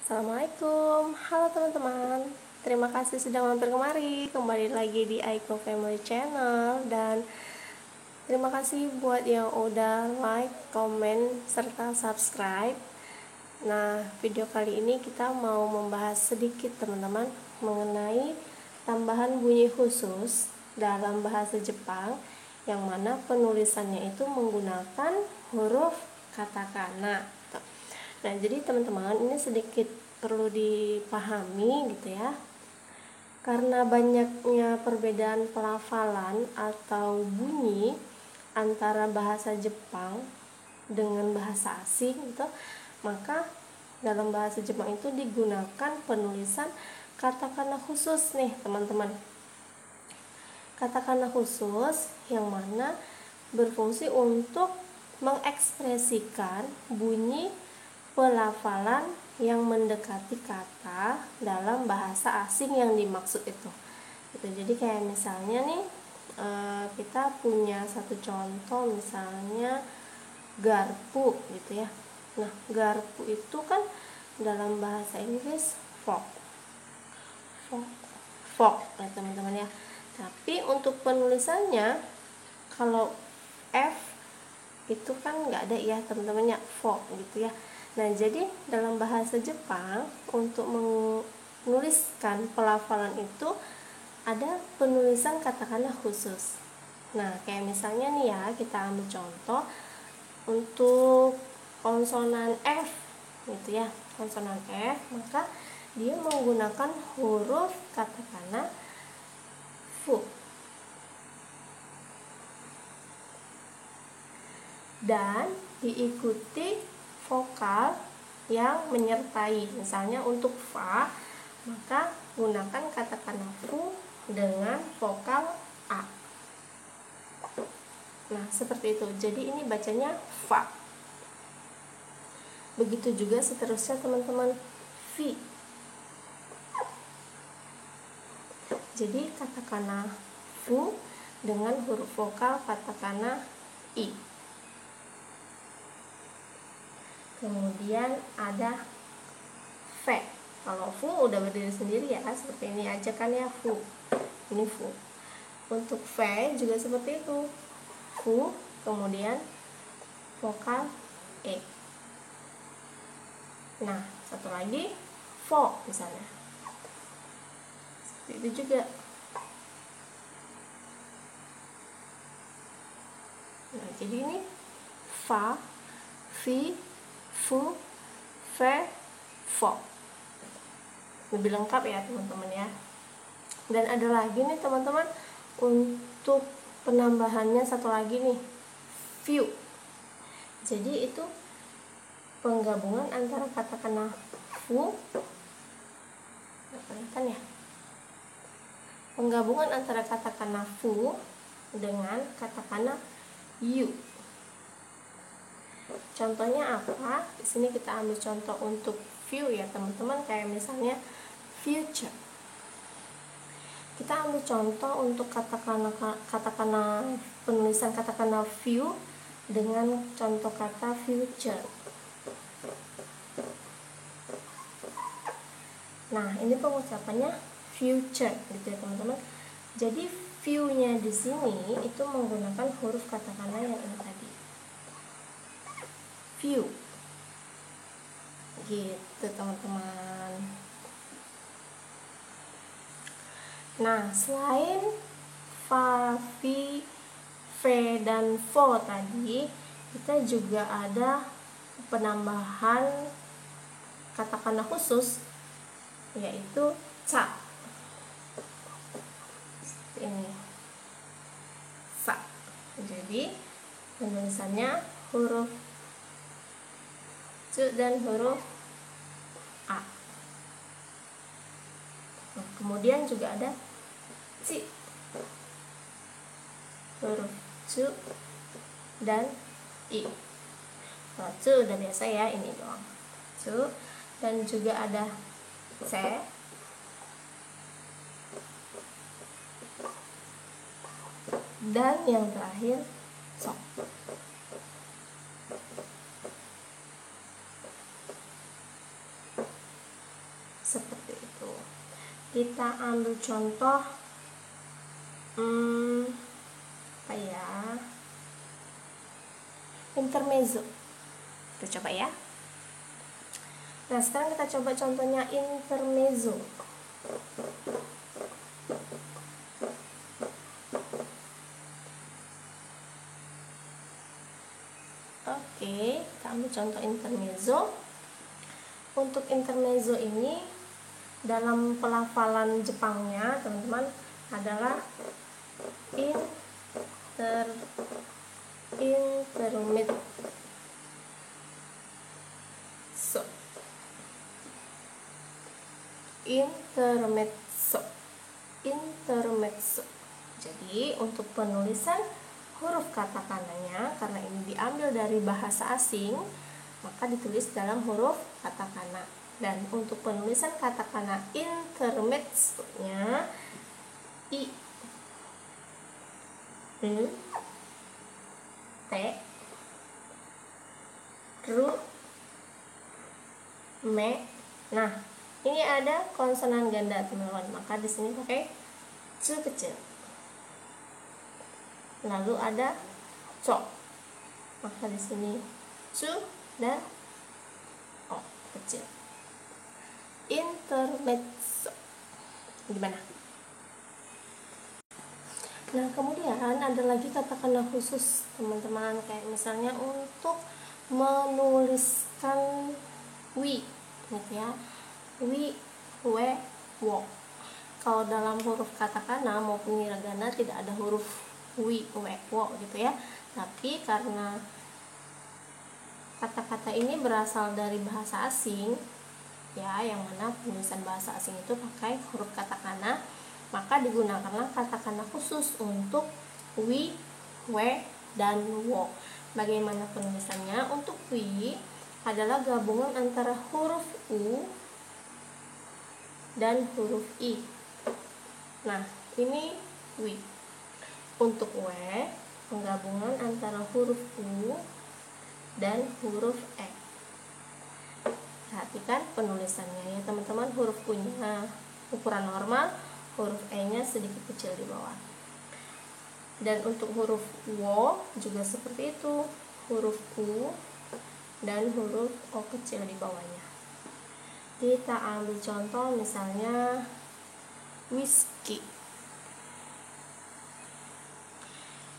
Assalamualaikum, halo teman-teman. Terima kasih sudah mampir kemari. Kembali lagi di Aiko Family Channel, dan terima kasih buat yang udah like, komen, serta subscribe. Nah, video kali ini kita mau membahas sedikit teman-teman mengenai tambahan bunyi khusus dalam bahasa Jepang, yang mana penulisannya itu menggunakan huruf katakana. Nah, jadi teman-teman, ini sedikit perlu dipahami gitu ya. Karena banyaknya perbedaan pelafalan atau bunyi antara bahasa Jepang dengan bahasa asing gitu, maka dalam bahasa Jepang itu digunakan penulisan katakana khusus nih, teman-teman. Katakana khusus yang mana berfungsi untuk mengekspresikan bunyi pelafalan yang mendekati kata dalam bahasa asing yang dimaksud itu. Jadi kayak misalnya nih, kita punya satu contoh, misalnya garpu gitu ya. Nah, garpu itu kan dalam bahasa Inggris fork ya teman-teman ya. Tapi untuk penulisannya, kalau F itu kan nggak ada ya teman-temannya, fork gitu ya. Nah, jadi dalam bahasa Jepang untuk menuliskan pelafalan itu ada penulisan katakana khusus. Nah, kayak misalnya nih ya, kita ambil contoh untuk konsonan F gitu ya. Konsonan F, maka dia menggunakan huruf katakana fu. Dan diikuti vokal yang menyertai. Misalnya untuk fa, maka gunakan katakana fu dengan vokal a. Nah, seperti itu. Jadi ini bacanya fa. Begitu juga seterusnya teman-teman, vi. Jadi katakana fu dengan huruf vokal katakana i. Kemudian ada V. Kalau fu udah berdiri sendiri ya, seperti ini aja kan ya, fu. Ini fu. Untuk V juga seperti itu. Fu, kemudian vokal e. Nah, satu lagi vo misalnya. Seperti itu juga. Nah, jadi ini fa, vi, fu, ve, vo. Lebih lengkap ya teman-teman ya. Dan ada lagi nih teman-teman, untuk penambahannya satu lagi nih, view. Jadi itu penggabungan antara katakana fu, kelihatan ya, penggabungan antara katakana fu dengan katakana you. Contohnya apa? Di sini kita ambil contoh untuk view ya teman-teman, kayak misalnya future. Kita ambil contoh untuk katakana penulisan katakana view dengan contoh kata future. Nah, ini pengucapannya future gitu ya teman-teman. Jadi view-nya di sini itu menggunakan huruf katakana yang ini tadi. View. Gitu teman-teman. Nah, selain fa, vi, ve, dan vo tadi, kita juga ada penambahan katakana khusus, yaitu ca. Seperti ini, sa. Jadi penulisannya huruf c dan huruf a. Nah, kemudian juga ada ci, huruf c dan i. Nah, c udah biasa ya, ini doang c. Dan juga ada c, dan yang terakhir sok. seperti itu. Kita ambil contoh apa ya, intermezzo. Kita coba ya. Nah, sekarang kita coba contohnya intermezzo. Oke, kita ambil contoh intermezzo. Untuk intermezzo ini dalam pelafalan Jepangnya, teman-teman, adalah intermezzo. Jadi untuk penulisan huruf katakananya, karena ini diambil dari bahasa asing, maka ditulis dalam huruf katakana. Dan untuk penulisan katakana intermezzo-nya I, N, T, Ru, Me. Nah, ini ada konsonan ganda, teman-teman. Maka di sini pakai cu kecil. Lalu ada co. Maka di sini cu dan o kecil. Intermezzo. Gimana? Nah, kemudian ada lagi katakanlah khusus, teman-teman, kayak misalnya untuk menuliskan wi, gitu ya. Wi, we, wo. Kalau dalam huruf katakana maupun hiragana tidak ada huruf wi, we, wo gitu ya. Tapi karena kata-kata ini berasal dari bahasa asing, ya, yang mana penulisan bahasa asing itu pakai huruf katakana, maka digunakanlah katakana khusus untuk wi, we, dan wo. Bagaimana penulisannya? Untuk wi adalah gabungan antara huruf u dan huruf i. Nah, ini wi. Untuk we, penggabungan antara huruf u dan huruf e. Perhatikan penulisannya ya, teman-teman. Huruf u-nya ukuran normal, huruf e-nya sedikit kecil di bawah. Dan untuk huruf wo juga seperti itu, huruf u dan huruf o kecil di bawahnya. Kita ambil contoh misalnya whisky.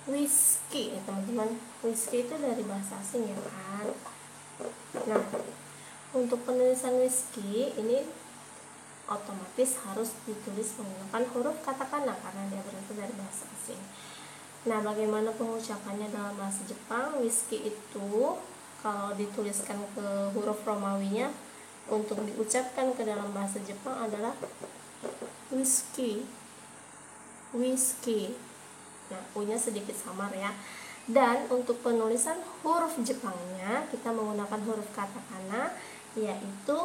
Whisky ya, teman-teman. Whisky itu dari bahasa asing ya kan. Nah, untuk penulisan whisky ini otomatis harus ditulis menggunakan huruf katakana karena dia berasal dari bahasa asing. Nah, bagaimana pengucapannya dalam bahasa Jepang? Whisky itu kalau dituliskan ke huruf Romawinya, untuk diucapkan ke dalam bahasa Jepang adalah whisky. Whisky. Nah, u-nya sedikit samar ya. Dan untuk penulisan huruf Jepangnya kita menggunakan huruf katakana, yaitu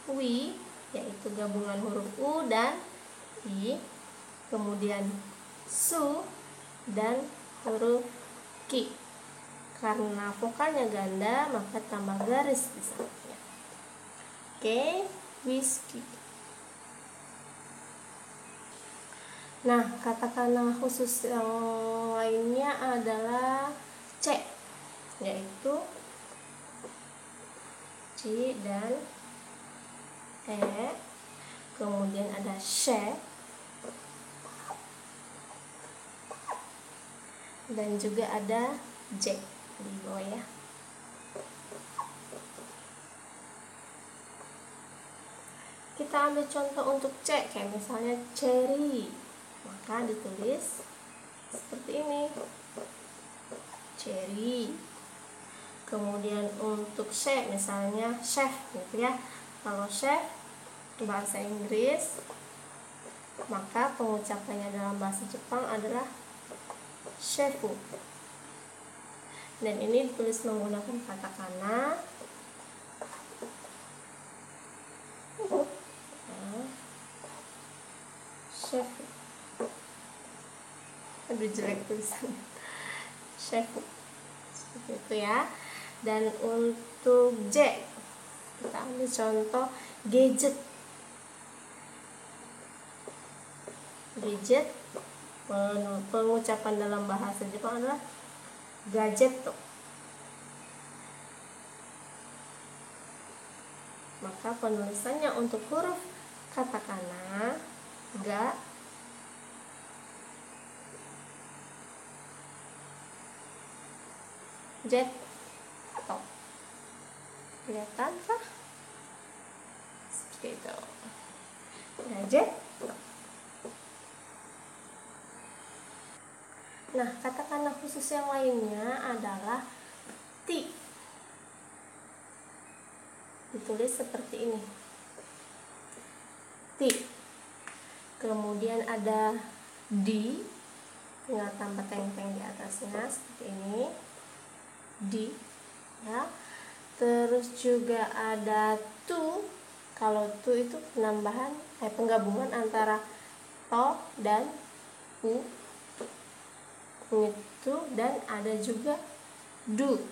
wi, yaitu gabungan huruf u dan i, kemudian su dan huruf ki. Karena vokalnya ganda, maka tambah garis di sampingnya. Oke, whisky. Nah, katakana khusus yang lainnya adalah C, yaitu C dan E, kemudian ada she dan juga ada J di bawah ya. Kita ambil contoh untuk C, kayak misalnya cherry, maka ditulis seperti ini, cherry. Kemudian untuk chef, misalnya chef gitu ya. Kalau chef bahasa Inggris, maka pengucapannya dalam bahasa Jepang adalah shefu. Dan ini ditulis menggunakan katakana. Shefu. Aduh, jelek tulisannya. Shefu. Seperti itu ya. Dan untuk J, kita ambil contoh gadget. Gadget, pengucapan dalam bahasa Jepang adalah gadget. Maka penulisannya untuk huruf katakana ga, jet, atau kelihatan kah? Seperti itu. Gadget. Nah, katakana khusus yang lainnya adalah ti. Ditulis seperti ini, ti. Kemudian ada di, tinggal tambah teng-teng di atasnya seperti ini, di, ya. Terus juga ada tu. Kalau tu itu penggabungan antara to dan u, itu. Dan ada juga du.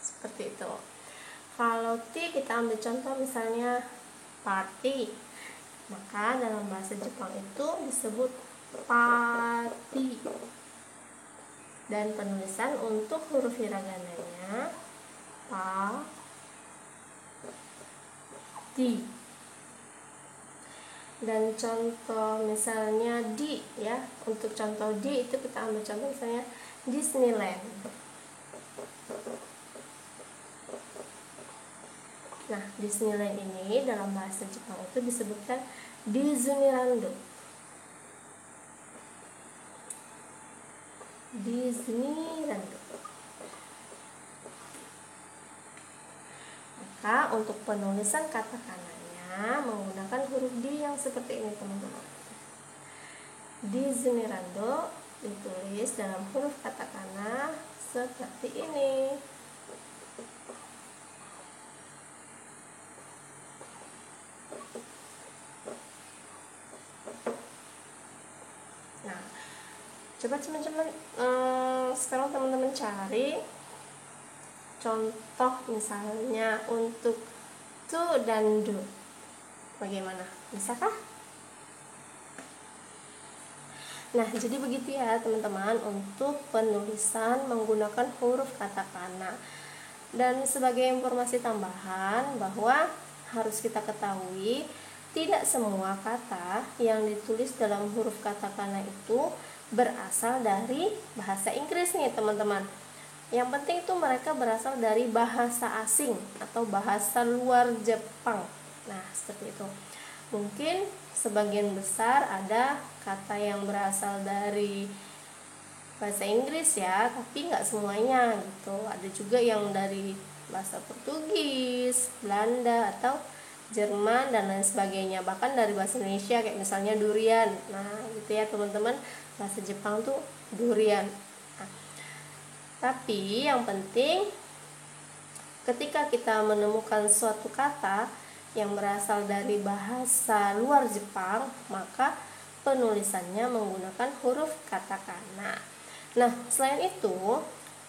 Seperti itu. Kalau ti kita ambil contoh misalnya party, maka dalam bahasa Jepang itu disebut party. Dan penulisan untuk huruf hiragananya pa, ti. Dan contoh misalnya di, ya, untuk contoh di itu kita ambil contoh misalnya Disneyland. Nah, Disneyland ini dalam bahasa Jepang itu disebutkan Disneyland. Disneyland. Maka untuk penulisan katakananya menggunakan huruf D yang seperti ini, teman-teman. Disneyland ditulis dalam huruf katakana seperti ini. Nah, coba teman-teman sekarang teman-teman cari contoh misalnya untuk tu dan du. Bagaimana? Bisakah? Nah, jadi begitu ya teman-teman untuk penulisan menggunakan huruf katakana. Dan sebagai informasi tambahan bahwa harus kita ketahui tidak semua kata yang ditulis dalam huruf katakana itu berasal dari bahasa Inggris nih teman-teman. Yang penting itu mereka berasal dari bahasa asing atau bahasa luar Jepang. Nah, seperti itu. Mungkin sebagian besar ada kata yang berasal dari bahasa Inggris ya, tapi nggak semuanya gitu. Ada juga yang dari bahasa Portugis, Belanda, atau Jerman dan lain sebagainya. Bahkan dari bahasa Indonesia kayak misalnya durian. Nah, gitu ya teman-teman. Bahasa Jepang tuh durian. Nah, tapi yang penting ketika kita menemukan suatu kata yang berasal dari bahasa luar Jepang, maka penulisannya menggunakan huruf katakana. Nah, selain itu,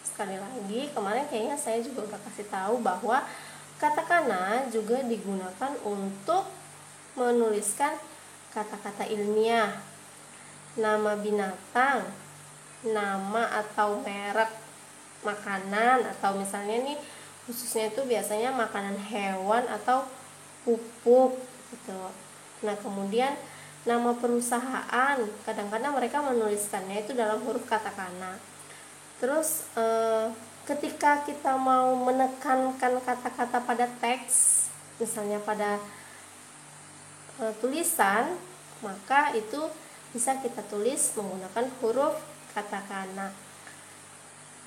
sekali lagi kemarin kayaknya saya juga udah kasih tahu bahwa katakana juga digunakan untuk menuliskan kata-kata ilmiah, nama binatang, nama atau merek makanan, atau misalnya nih khususnya itu biasanya makanan hewan atau pupuk gitu. Nah, kemudian nama perusahaan kadang-kadang mereka menuliskannya itu dalam huruf katakana. Terus ketika kita mau menekankan kata-kata pada teks, misalnya pada tulisan, maka itu bisa kita tulis menggunakan huruf katakana.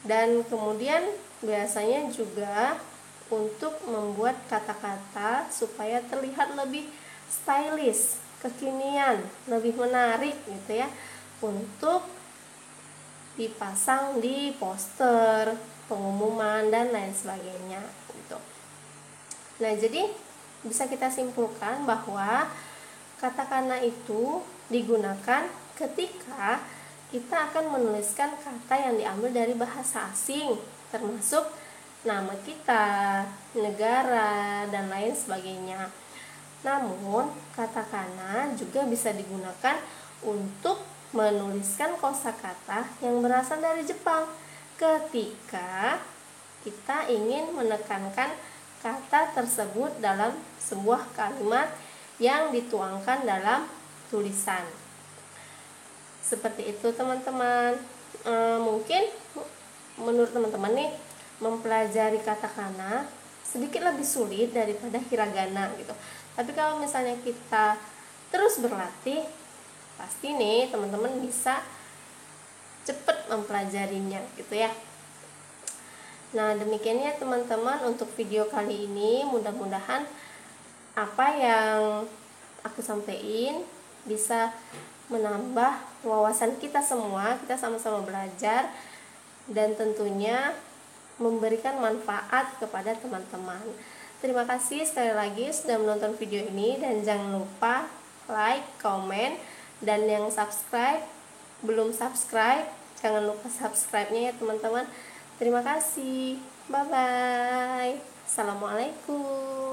Dan kemudian biasanya juga untuk membuat kata-kata supaya terlihat lebih stylish, kekinian, lebih menarik gitu ya, untuk dipasang di poster, pengumuman dan lain sebagainya gitu. Nah, jadi bisa kita simpulkan bahwa katakana itu digunakan ketika kita akan menuliskan kata yang diambil dari bahasa asing, termasuk nama kita, negara, dan lain sebagainya. Namun, katakana juga bisa digunakan untuk menuliskan kosakata yang berasal dari Jepang ketika kita ingin menekankan kata tersebut dalam sebuah kalimat yang dituangkan dalam tulisan. Seperti itu teman-teman. Mungkin menurut teman-teman nih, mempelajari katakana sedikit lebih sulit daripada hiragana gitu. Tapi kalau misalnya kita terus berlatih, pasti nih teman-teman bisa cepet mempelajarinya gitu ya. Nah, demikian ya teman-teman untuk video kali ini. Mudah-mudahan apa yang aku sampaikan bisa menambah wawasan kita semua. Kita sama-sama belajar dan tentunya memberikan manfaat kepada teman-teman. Terima kasih sekali lagi sudah menonton video ini, dan jangan lupa like, komen, dan yang belum subscribe, jangan lupa subscribe-nya ya teman-teman. Terima kasih. Bye bye. Assalamualaikum.